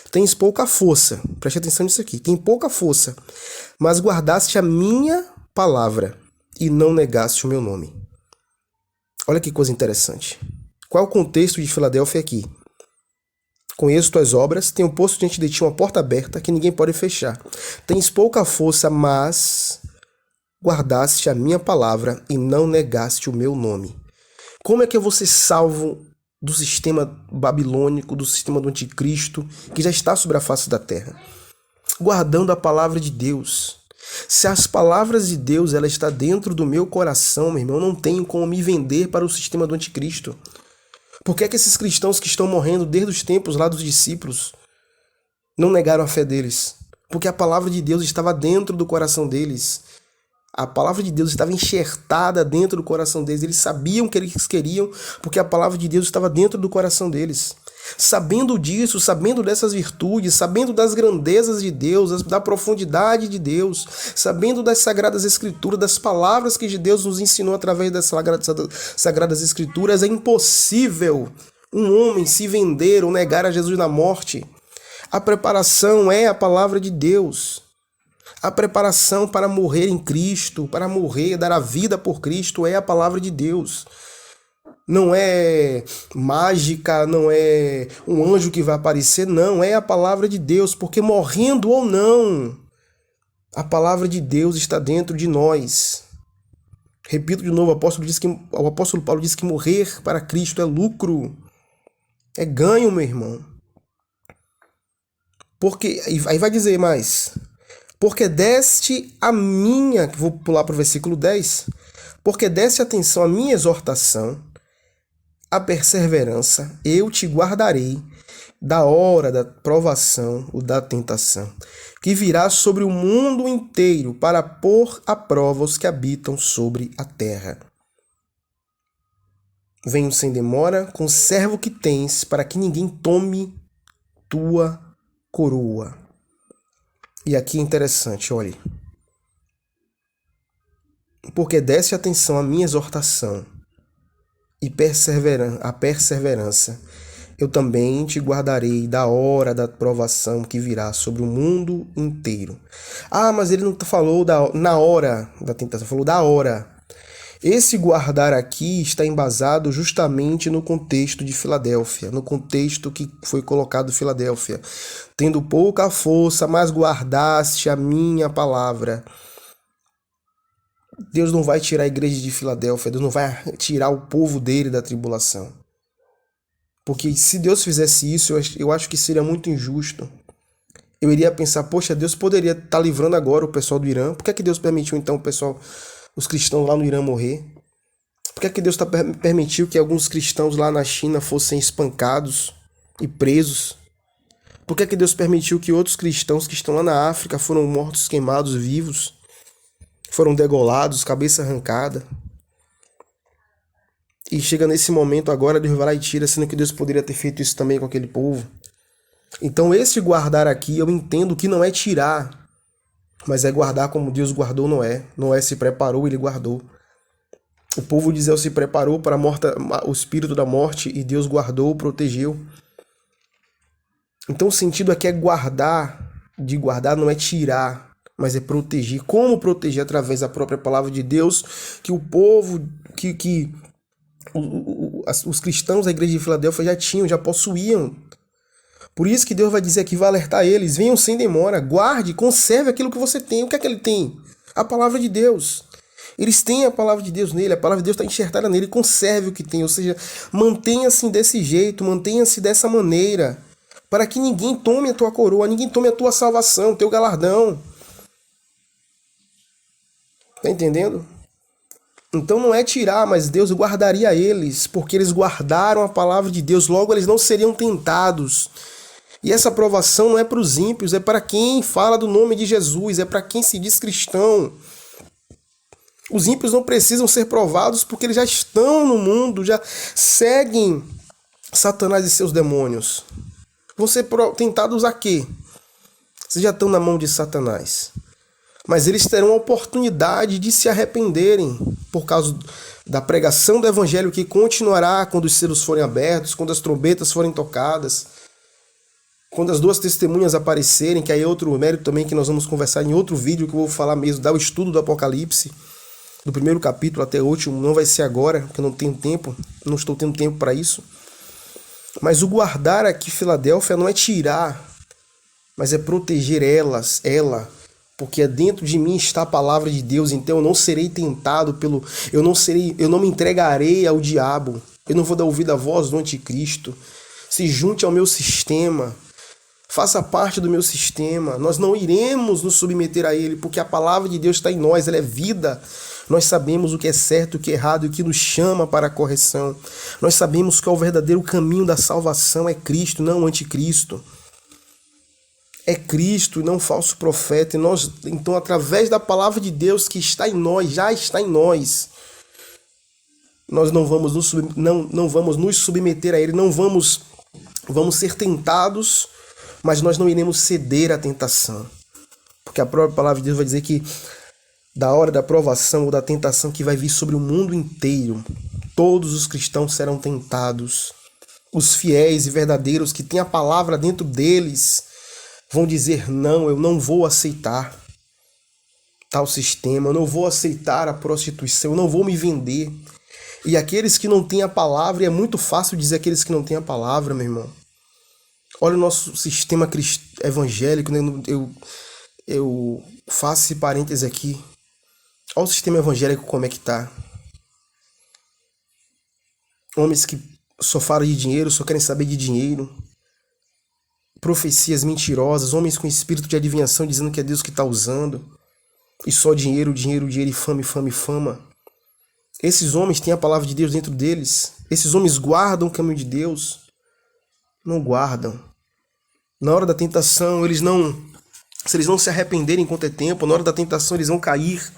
A: Tens pouca força, preste atenção nisso aqui, tem pouca força, mas guardaste a minha palavra e não negaste o meu nome. Olha que coisa interessante. Qual é o contexto de Filadélfia aqui? Conheço tuas obras, tenho posto diante de ti uma porta aberta que ninguém pode fechar. Tens pouca força, mas guardaste a minha palavra e não negaste o meu nome. Como é que eu vou ser salvo do sistema babilônico, do sistema do anticristo, que já está sobre a face da terra? Guardando a palavra de Deus. Se as palavras de Deus ela está dentro do meu coração, meu irmão, eu não tenho como me vender para o sistema do anticristo. Por que é que esses cristãos que estão morrendo desde os tempos lá dos discípulos não negaram a fé deles? Porque a palavra de Deus estava dentro do coração deles. A palavra de Deus estava enxertada dentro do coração deles. Eles sabiam o que eles queriam, porque a palavra de Deus estava dentro do coração deles. Sabendo disso, sabendo dessas virtudes, sabendo das grandezas de Deus, da profundidade de Deus, sabendo das Sagradas Escrituras, das palavras que Deus nos ensinou através das Sagradas Escrituras, é impossível um homem se vender ou negar a Jesus na morte. A preparação é a palavra de Deus. A preparação para morrer em Cristo, para morrer, dar a vida por Cristo, é a palavra de Deus. Não é mágica, não é um anjo que vai aparecer, não, é a palavra de Deus, porque morrendo ou não, a palavra de Deus está dentro de nós. Repito de novo, o apóstolo Paulo diz que morrer para Cristo é lucro, é ganho, meu irmão. Porque, aí vai dizer mais, porque deste a minha, vou pular para o versículo 10, porque deste atenção à minha exortação, a perseverança, eu te guardarei da hora da provação ou da tentação, que virá sobre o mundo inteiro para pôr à prova os que habitam sobre a terra. Venho sem demora, conserva o que tens, para que ninguém tome tua coroa. E aqui é interessante, olhe. Porque deste atenção à minha exortação e a perseverança, eu também te guardarei da hora da provação que virá sobre o mundo inteiro. Ah, mas ele não falou na hora da tentação, falou da hora. Esse guardar aqui está embasado justamente no contexto de Filadélfia, no contexto que foi colocado Filadélfia. Tendo pouca força, mas guardaste a minha palavra. Deus não vai tirar a igreja de Filadélfia, Deus não vai tirar o povo dele da tribulação. Porque se Deus fizesse isso, eu acho que seria muito injusto. Eu iria pensar, poxa, Deus poderia estar livrando agora o pessoal do Irã. Por que é que Deus permitiu então os cristãos lá no Irã morrer? Por que é que Deus permitiu que alguns cristãos lá na China fossem espancados e presos? Por que é que Deus permitiu que outros cristãos que estão lá na África foram mortos, queimados, vivos? foram degolados, cabeça arrancada. E chega nesse momento agora, Deus vai lá e tira, sendo que Deus poderia ter feito isso também com aquele povo. Então esse guardar aqui, eu entendo que não é tirar, mas é guardar como Deus guardou Noé. Noé se preparou, ele guardou. O povo de Israel se preparou para o espírito da morte e Deus guardou, protegeu. Então o sentido aqui é guardar. De guardar não é tirar, mas é proteger. Como proteger? Através da própria palavra de Deus, que o povo, os cristãos da igreja de Filadélfia já tinham, já possuíam. Por isso que Deus vai dizer aqui, vai alertar eles, venham sem demora, guarde, conserve aquilo que você tem. O que é que ele tem? A palavra de Deus. Eles têm a palavra de Deus nele, a palavra de Deus está enxertada nele, conserve o que tem, ou seja, mantenha-se desse jeito, mantenha-se dessa maneira, para que ninguém tome a tua coroa, ninguém tome a tua salvação, o teu galardão. Tá entendendo? Então não é tirar, mas Deus guardaria eles, porque eles guardaram a palavra de Deus, logo eles não seriam tentados. E essa aprovação não é para os ímpios, é para quem fala do nome de Jesus, é para quem se diz cristão. Os ímpios não precisam ser provados porque eles já estão no mundo, já seguem Satanás e seus demônios. Vão ser tentados a quê? Vocês já estão na mão de Satanás. Mas eles terão a oportunidade de se arrependerem por causa da pregação do evangelho que continuará quando os selos forem abertos, quando as trombetas forem tocadas, quando as duas testemunhas aparecerem, que aí é outro mérito também que nós vamos conversar em outro vídeo que eu vou falar mesmo, dar o estudo do Apocalipse, do primeiro capítulo até o último. Não vai ser agora, porque eu não tenho tempo, não estou tendo tempo para isso. Mas o guardar aqui Filadélfia não é tirar, mas é proteger ela, porque dentro de mim está a palavra de Deus, então eu não serei tentado eu não me entregarei ao diabo, eu não vou dar ouvido à voz do anticristo. Se junte ao meu sistema, faça parte do meu sistema, nós não iremos nos submeter a ele, porque a palavra de Deus está em nós, ela é vida. Nós sabemos o que é certo, o que é errado e o que nos chama para a correção. Nós sabemos que o verdadeiro caminho da salvação é Cristo, não o anticristo. É Cristo e não falso profeta. Então, através da palavra de Deus que está em nós, já está em nós, nós não vamos nos submeter a ele, vamos ser tentados, mas nós não iremos ceder à tentação. Porque a própria palavra de Deus vai dizer que da hora da provação ou da tentação que vai vir sobre o mundo inteiro, todos os cristãos serão tentados. Os fiéis e verdadeiros que têm a palavra dentro deles vão dizer, não, eu não vou aceitar tal sistema, eu não vou aceitar a prostituição, eu não vou me vender. E aqueles que não têm a palavra, e é muito fácil dizer aqueles que não têm a palavra, meu irmão. Olha o nosso sistema evangélico, né? Eu faço esse parêntese aqui. Olha o sistema evangélico como é que tá. Homens que só falam de dinheiro, só querem saber de dinheiro. Profecias mentirosas, homens com espírito de adivinhação dizendo que é Deus que está usando. E só dinheiro, dinheiro, dinheiro e fama, e fama, e fama. Esses homens têm a palavra de Deus dentro deles. Esses homens guardam o caminho de Deus. Não guardam. Na hora da tentação, se eles não se arrependerem enquanto é tempo, na hora da tentação eles vão cair.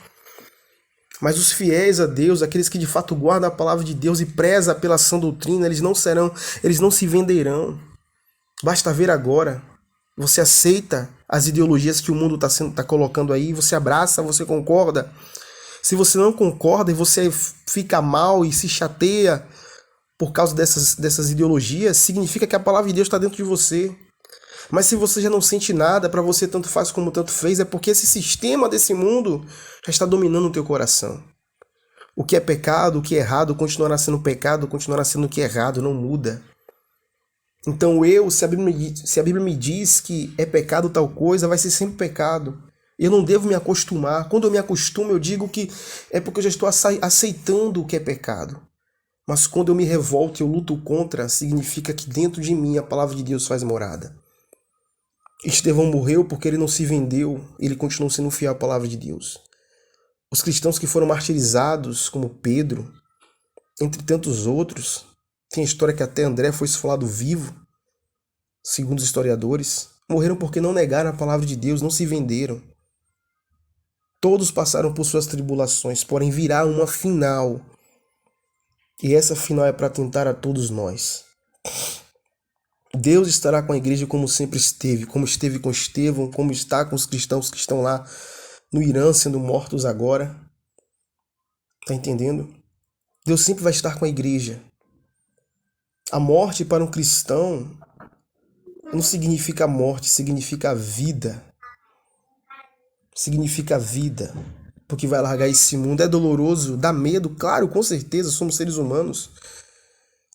A: Mas os fiéis a Deus, aqueles que de fato guardam a palavra de Deus e prezam pela sã doutrina, eles não se venderão. Basta ver agora. Você aceita as ideologias que o mundo está colocando aí, você abraça, você concorda. Se você não concorda e você fica mal e se chateia por causa dessas ideologias, significa que a palavra de Deus está dentro de você. Mas se você já não sente nada, para você tanto faz como tanto fez, é porque esse sistema desse mundo já está dominando o teu coração. O que é pecado, o que é errado, continuará sendo pecado, continuará sendo o que é errado, não muda. Então se a Bíblia me diz que é pecado tal coisa, vai ser sempre pecado. Eu não devo me acostumar. Quando eu me acostumo, eu digo que é porque eu já estou aceitando o que é pecado. Mas quando eu me revolto e eu luto contra, significa que dentro de mim a palavra de Deus faz morada. Estevão morreu porque ele não se vendeu, ele continuou sendo fiel à palavra de Deus. Os cristãos que foram martirizados, como Pedro, entre tantos outros, tem a história que até André foi esfolado vivo, segundo os historiadores, morreram porque não negaram a palavra de Deus, não se venderam. Todos passaram por suas tribulações, porém virá uma final. E essa final é para tentar a todos nós. Deus estará com a igreja como sempre esteve, como esteve com Estevão, como está com os cristãos que estão lá no Irã sendo mortos agora. Tá entendendo? Deus sempre vai estar com a igreja. A morte para um cristão não significa morte, significa vida. Significa vida. Porque vai largar esse mundo. É doloroso, dá medo, claro, com certeza, somos seres humanos.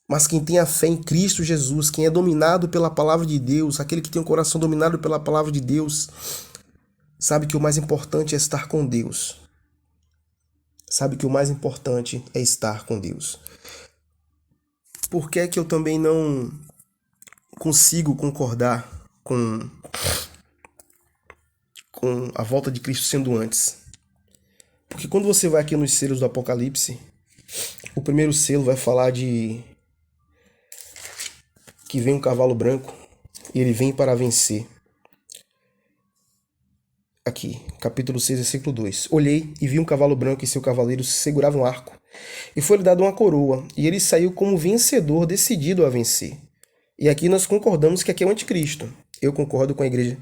A: Mas quem tem a fé em Cristo Jesus, quem é dominado pela palavra de Deus, aquele que tem o coração dominado pela palavra de Deus, sabe que o mais importante é estar com Deus. Sabe que o mais importante é estar com Deus. Por que é que eu também não consigo concordar com a volta de Cristo sendo antes? Porque quando você vai aqui nos selos do Apocalipse, o primeiro selo vai falar de que vem um cavalo branco e ele vem para vencer. Aqui, capítulo 6, versículo 2. Olhei e vi um cavalo branco e seu cavaleiro segurava um arco. E foi-lhe dado uma coroa, e ele saiu como vencedor, decidido a vencer. E aqui nós concordamos que aqui é o anticristo. Eu concordo com a igreja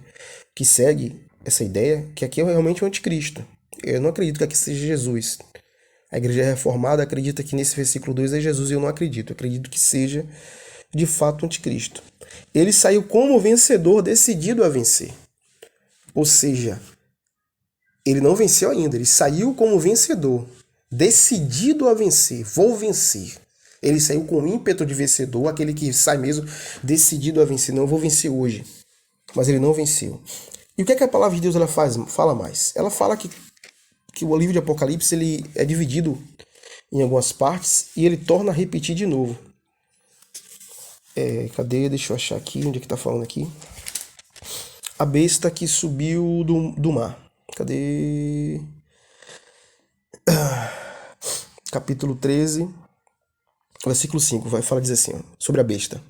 A: que segue essa ideia, que aqui é realmente o anticristo. Eu não acredito que aqui seja Jesus. A igreja reformada acredita que nesse versículo 2 é Jesus e eu não acredito. Eu acredito que seja de fato o anticristo. Ele saiu como vencedor, decidido a vencer. Ou seja, ele não venceu ainda, ele saiu como vencedor, decidido a vencer, vou vencer. Ele saiu com ímpeto de vencedor, aquele que sai mesmo decidido a vencer, não, eu vou vencer hoje. Mas ele não venceu. E o que é que a palavra de Deus ela fala mais? Ela fala que o livro de Apocalipse ele é dividido em algumas partes e ele torna a repetir de novo. Cadê? Deixa eu achar aqui, onde é que tá falando aqui? A besta que subiu do mar. Cadê? Capítulo 13, versículo 5, vai falar, diz assim, sobre a besta,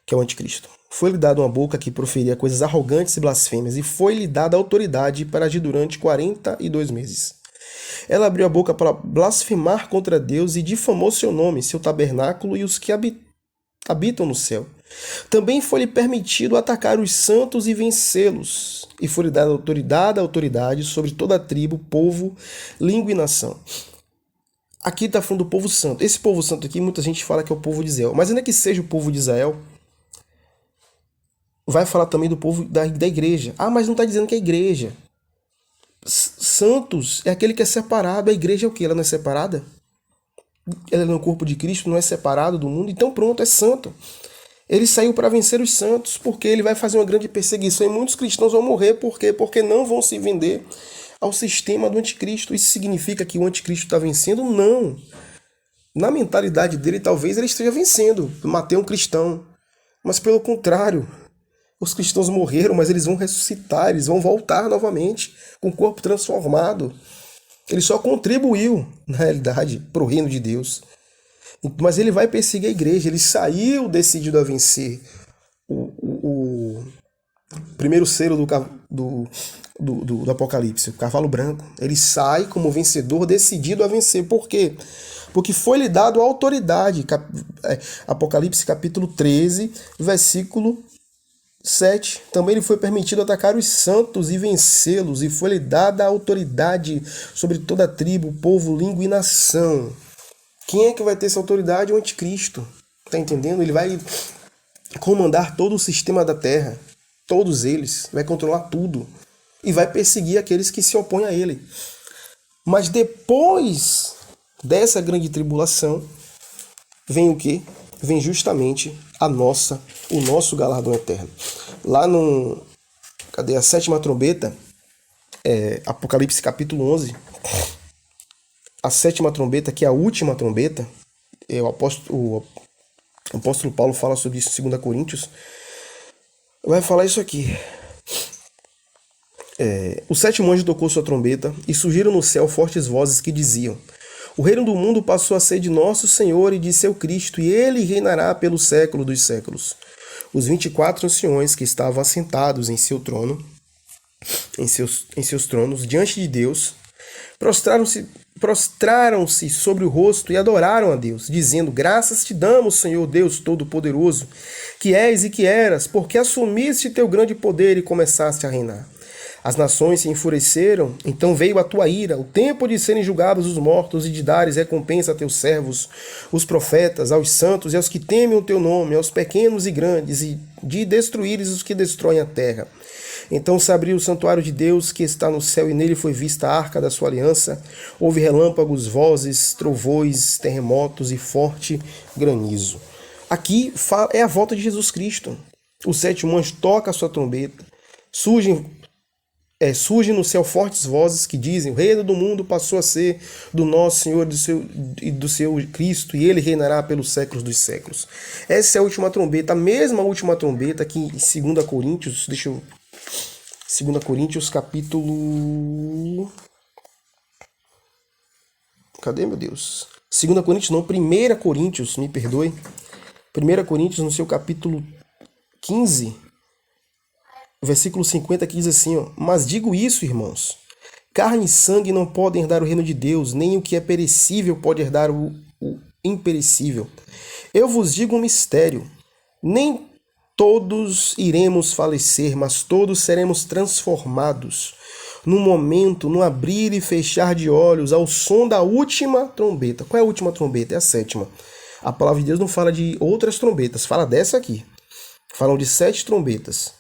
A: que é o anticristo. Foi-lhe dada uma boca que proferia coisas arrogantes e blasfêmias, e foi-lhe dada autoridade para agir durante 42 meses. Ela abriu a boca para blasfemar contra Deus e difamou seu nome, seu tabernáculo e os que habitam no céu. Também foi-lhe permitido atacar os santos e vencê-los, e foi-lhe dada autoridade sobre toda a tribo, povo, língua e nação. Aqui está falando do povo santo. Esse povo santo aqui, muita gente fala que é o povo de Israel, mas ainda que seja o povo de Israel, vai falar também do povo da igreja. Ah, mas não está dizendo que é a igreja. Santos é aquele que é separado. A igreja é o quê? Ela não é separada? Ela no corpo de Cristo, não é separado do mundo, então pronto, é santo. Ele saiu para vencer os santos, porque ele vai fazer uma grande perseguição e muitos cristãos vão morrer, por quê? Porque não vão se vender ao sistema do anticristo. Isso significa que o anticristo está vencendo? Não. Na mentalidade dele, talvez ele esteja vencendo, matar um cristão. Mas pelo contrário, os cristãos morreram, mas eles vão ressuscitar, eles vão voltar novamente, com o corpo transformado. Ele só contribuiu, na realidade, para o reino de Deus. Mas ele vai perseguir a igreja. Ele saiu decidido a vencer. O primeiro selo do Apocalipse, o cavalo branco. Ele sai como vencedor, decidido a vencer. Por quê? Porque foi-lhe dado autoridade. Apocalipse capítulo 13, versículo 7. Também lhe foi permitido atacar os santos e vencê-los, e foi-lhe dada a autoridade sobre toda a tribo, povo, língua e nação. Quem é que vai ter essa autoridade? O anticristo. Tá entendendo? Ele vai comandar todo o sistema da terra. Todos eles. Vai controlar tudo. E vai perseguir aqueles que se opõem a ele. Mas depois dessa grande tribulação, vem o quê? Vem justamente o nosso galardão eterno. Lá no... Cadê a sétima trombeta? Apocalipse capítulo 11. A sétima trombeta, que é a última trombeta, o apóstolo Paulo fala sobre isso em 2 Coríntios, vai falar isso aqui. O sétimo anjo tocou sua trombeta, e surgiram no céu fortes vozes que diziam: o reino do mundo passou a ser de nosso Senhor e de seu Cristo, e ele reinará pelo século dos séculos. Os 24 anciões que estavam assentados em seu trono, em seus tronos, diante de Deus, Prostraram-se prostraram-se sobre o rosto e adoraram a Deus, dizendo: Graças te damos, Senhor Deus Todo-Poderoso, que és e que eras, porque assumiste teu grande poder e começaste a reinar. As nações se enfureceram, então veio a tua ira, o tempo de serem julgados os mortos e de dares recompensa a teus servos, os profetas, aos santos e aos que temem o teu nome, aos pequenos e grandes, e de destruíres os que destroem a terra. Então se abriu o santuário de Deus que está no céu, e nele foi vista a arca da sua aliança. Houve relâmpagos, vozes, trovões, terremotos e forte granizo. Aqui é a volta de Jesus Cristo. Os 7 anjos tocam a sua trombeta. Surgem no céu fortes vozes que dizem: o reino do mundo passou a ser do nosso Senhor e do seu Cristo, e ele reinará pelos séculos dos séculos. Essa é a última trombeta, a mesma última trombeta que em 2 Coríntios, 2 Coríntios capítulo... Cadê, meu Deus? 2 Coríntios não, 1 Coríntios, me perdoe. 1 Coríntios no seu capítulo 15... versículo 50 que diz assim, ó: Mas digo isso, irmãos, carne e sangue não podem herdar o reino de Deus, nem o que é perecível pode herdar o imperecível. Eu vos digo um mistério, nem todos iremos falecer, mas todos seremos transformados, no momento, no abrir e fechar de olhos, ao som da última trombeta. Qual é a última trombeta? É a 7ª. A palavra de Deus não fala de outras trombetas, fala dessa aqui. Falam de 7 trombetas.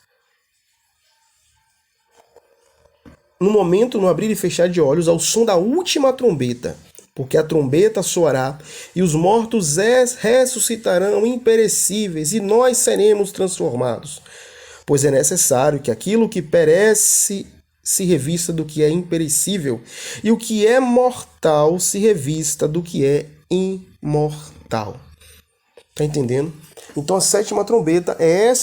A: No momento, no abrir e fechar de olhos, ao som da última trombeta, porque a trombeta soará e os mortos ressuscitarão imperecíveis e nós seremos transformados. Pois é necessário que aquilo que perece se revista do que é imperecível e o que é mortal se revista do que é imortal. Tá entendendo? Então a 7ª trombeta é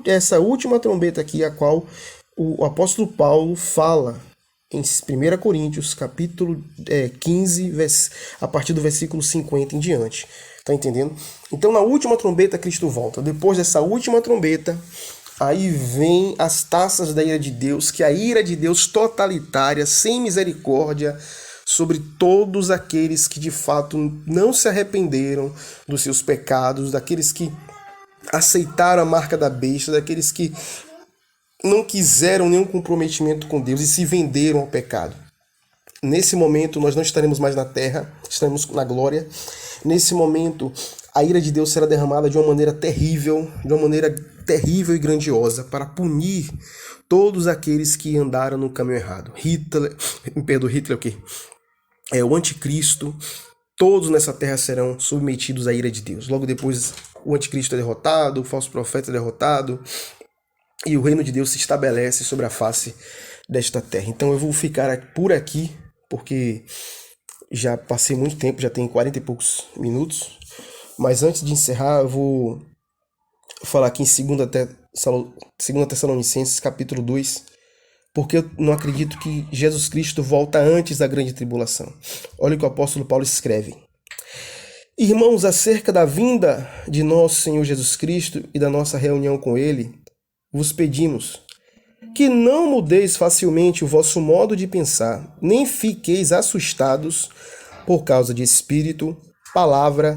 A: essa última trombeta aqui, a qual o apóstolo Paulo fala em 1 Coríntios, capítulo 15, a partir do versículo 50 em diante. Tá entendendo? Então, na última trombeta, Cristo volta. Depois dessa última trombeta, aí vem as taças da ira de Deus, que é a ira de Deus totalitária, sem misericórdia, sobre todos aqueles que de fato não se arrependeram dos seus pecados, daqueles que aceitaram a marca da besta, daqueles que não quiseram nenhum comprometimento com Deus e se venderam ao pecado. Nesse momento, nós não estaremos mais na terra, estaremos na glória. Nesse momento, a ira de Deus será derramada de uma maneira terrível e grandiosa, para punir todos aqueles que andaram no caminho errado. Hitler o quê? O anticristo, todos nessa terra serão submetidos à ira de Deus. Logo depois, o anticristo é derrotado, o falso profeta é derrotado, e o reino de Deus se estabelece sobre a face desta terra. Então eu vou ficar por aqui, porque já passei muito tempo, já tem 40 e poucos minutos. Mas antes de encerrar, eu vou falar aqui em 2 Tessalonicenses, capítulo 2, porque eu não acredito que Jesus Cristo volta antes da grande tribulação. Olha o que o apóstolo Paulo escreve. Irmãos, acerca da vinda de nosso Senhor Jesus Cristo e da nossa reunião com Ele, vos pedimos que não mudeis facilmente o vosso modo de pensar, nem fiqueis assustados por causa de espírito, palavra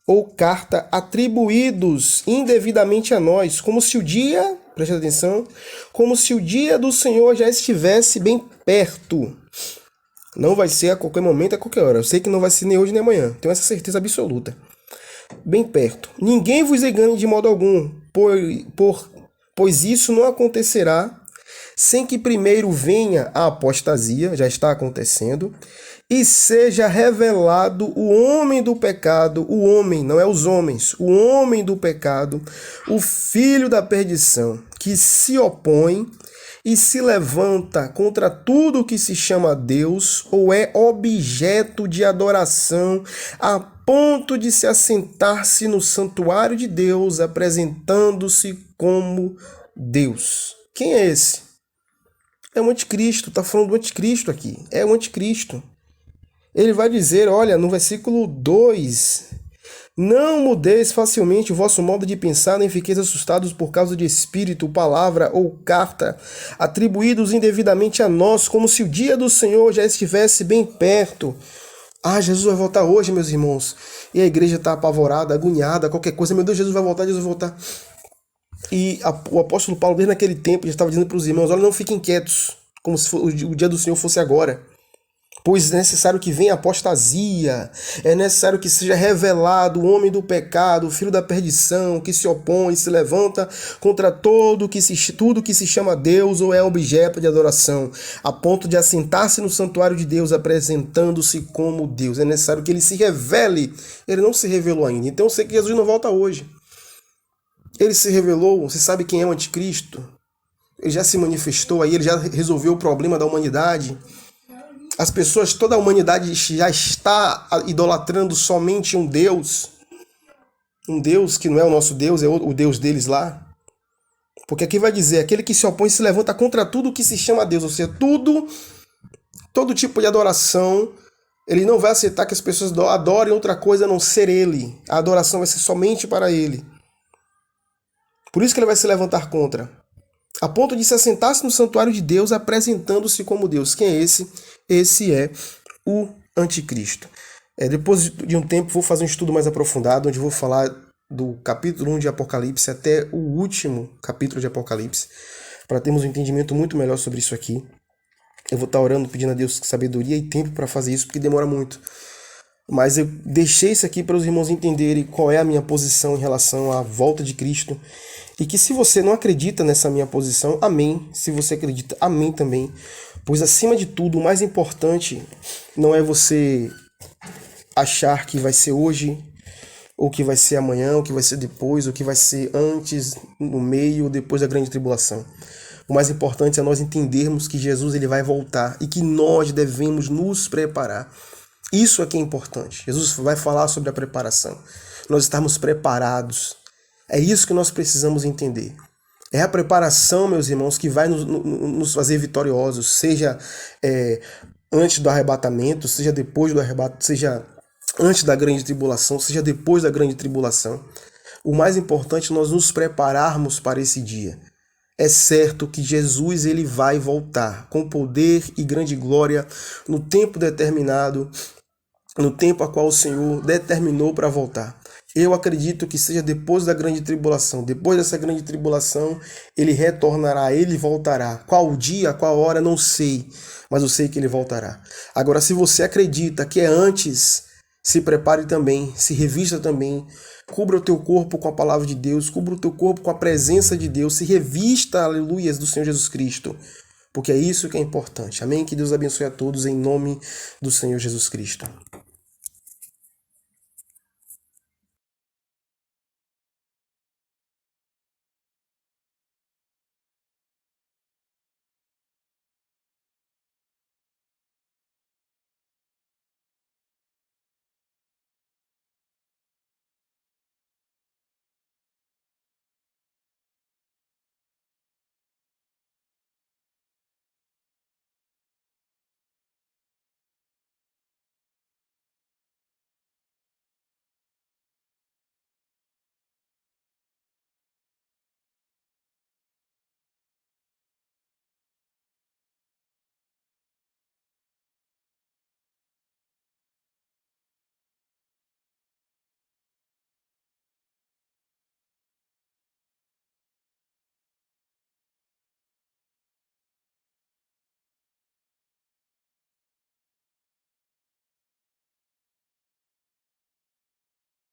A: ou carta atribuídos indevidamente a nós, como se o dia, preste atenção, como se o dia do Senhor já estivesse bem perto. Não vai ser a qualquer momento, a qualquer hora. Eu sei que não vai ser nem hoje nem amanhã, tenho essa certeza absoluta. Bem perto. Ninguém vos engane de modo algum, pois isso não acontecerá sem que primeiro venha a apostasia, já está acontecendo, e seja revelado o homem do pecado, o homem, não é os homens, o homem do pecado, o filho da perdição, que se opõe e se levanta contra tudo que se chama Deus ou é objeto de adoração, a ponto de se assentar-se no santuário de Deus, apresentando-se como Deus. Quem é esse? É o anticristo, está falando do anticristo aqui. É o anticristo. Ele vai dizer, olha, no versículo 2, Não mudeis facilmente o vosso modo de pensar, nem fiqueis assustados por causa de espírito, palavra ou carta, atribuídos indevidamente a nós, como se o dia do Senhor já estivesse bem perto. Ah, Jesus vai voltar hoje, meus irmãos. E a igreja está apavorada, agoniada, qualquer coisa. Meu Deus, Jesus vai voltar, Jesus vai voltar. E o apóstolo Paulo, desde naquele tempo, já estava dizendo para os irmãos, olha, não fiquem quietos, como se o dia do Senhor fosse agora. Pois é necessário que venha a apostasia, é necessário que seja revelado o homem do pecado, o filho da perdição, que se opõe, se levanta contra tudo que se chama Deus ou é objeto de adoração, a ponto de assentar-se no santuário de Deus, apresentando-se como Deus. É necessário que ele se revele. Ele não se revelou ainda. Então eu sei que Jesus não volta hoje. Ele se revelou, você sabe quem é o anticristo? Ele já se manifestou aí, ele já resolveu o problema da humanidade. As pessoas, toda a humanidade já está idolatrando somente um Deus que não é o nosso Deus, é o Deus deles lá. Porque aqui vai dizer, aquele que se opõe se levanta contra tudo que se chama Deus, ou seja, todo tipo de adoração, ele não vai aceitar que as pessoas adorem outra coisa a não ser ele. A adoração vai ser somente para ele. Por isso que ele vai se levantar contra. A ponto de se assentar-se no santuário de Deus, apresentando-se como Deus. Quem é esse? Esse é o anticristo. Depois de um tempo vou fazer um estudo mais aprofundado, onde vou falar do capítulo 1 de Apocalipse até o último capítulo de Apocalipse, para termos um entendimento muito melhor sobre isso aqui. Eu vou estar orando, pedindo a Deus sabedoria e tempo para fazer isso, porque demora muito. Mas eu deixei isso aqui para os irmãos entenderem qual é a minha posição em relação à volta de Cristo. E que se você não acredita nessa minha posição, amém. Se você acredita, amém também. Pois acima de tudo, o mais importante não é você achar que vai ser hoje, ou que vai ser amanhã, ou que vai ser depois, ou que vai ser antes, no meio, ou depois da grande tribulação. O mais importante é nós entendermos que Jesus ele vai voltar e que nós devemos nos preparar. Isso aqui é importante. Jesus vai falar sobre a preparação. Nós estamos preparados. É isso que nós precisamos entender. É a preparação, meus irmãos, que vai nos fazer vitoriosos, seja antes do arrebatamento, seja depois do arrebatamento, seja antes da grande tribulação, seja depois da grande tribulação. O mais importante é nós nos prepararmos para esse dia. É certo que Jesus ele vai voltar com poder e grande glória no tempo determinado, no tempo a qual o Senhor determinou para voltar. Eu acredito que seja depois da grande tribulação. Depois dessa grande tribulação, ele retornará, ele voltará. Qual dia, qual hora, não sei, mas eu sei que ele voltará. Agora, se você acredita que é antes, se prepare também, se revista também, cubra o teu corpo com a palavra de Deus, cubra o teu corpo com a presença de Deus, se revista, aleluias, do Senhor Jesus Cristo, porque é isso que é importante. Amém? Que Deus abençoe a todos em nome do Senhor Jesus Cristo.